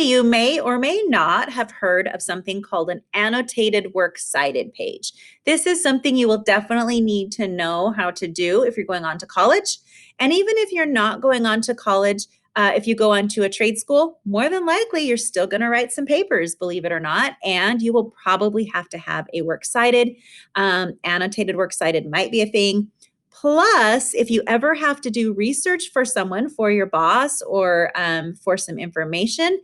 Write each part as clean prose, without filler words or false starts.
you may or may not have heard of something called an annotated works cited page. This is something you will definitely need to know how to do if you're going on to college. And even if you're not going on to college, if you go on to a trade school, more than likely you're still going to write some papers, believe it or not, and you will probably have to have a works cited. Annotated works cited might be a thing. Plus, if you ever have to do research for someone, for your boss, or for some information,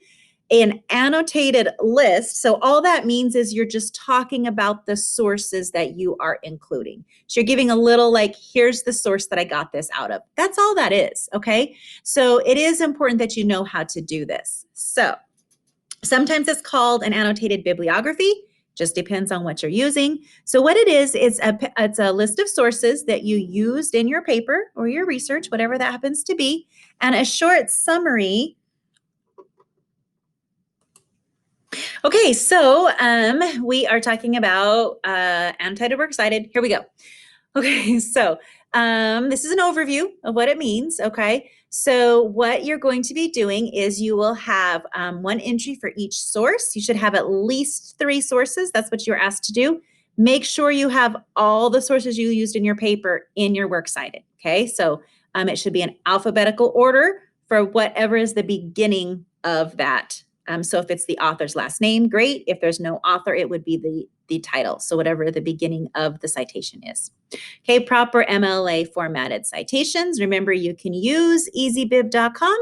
an annotated list. So all that means is you're just talking about the sources that you are including. So you're giving a little like, here's the source that I got this out of. That's all that is, okay? So it is important that you know how to do this. So sometimes it's called an annotated bibliography. Just depends on what you're using. So what it is, it's a list of sources that you used in your paper or your research, whatever that happens to be, and a short summary. Okay, so we are talking about annotated works cited. Here we go. Okay, so this is an overview of what it means, okay? So what you're going to be doing is you will have one entry for each source. You should have at least 3 sources. That's what you're asked to do. Make sure you have all the sources you used in your paper in your works cited, okay? So it should be in alphabetical order for whatever is the beginning of that. So if it's the author's last name, great. If there's no author, it would be the title. So whatever the beginning of the citation is. Okay, proper MLA formatted citations. Remember, you can use easybib.com.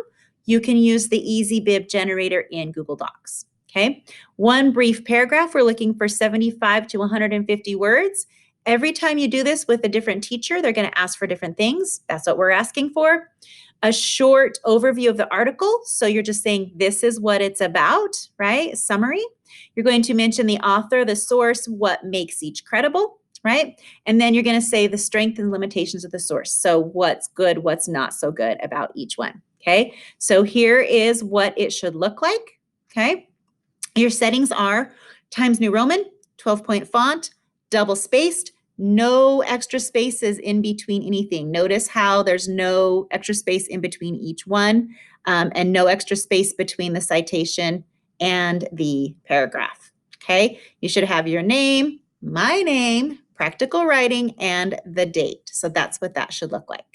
You can use the EasyBib generator in Google Docs. Okay, one brief paragraph. We're looking for 75 to 150 words. Every time you do this with a different teacher, they're going to ask for different things. That's what we're asking for. A short overview of the article. So you're just saying this is what it's about, right? Summary. You're going to mention the author, the source, what makes each credible, right? And then you're going to say the strength and limitations of the source. So what's good, what's not so good about each one, okay? So here is what it should look like, okay? Your settings are Times New Roman, 12-point font, double spaced, no extra spaces in between anything. Notice how there's no extra space in between each one, and no extra space between the citation and the paragraph, okay? You should have your name, my name, practical writing, and the date. So that's what that should look like.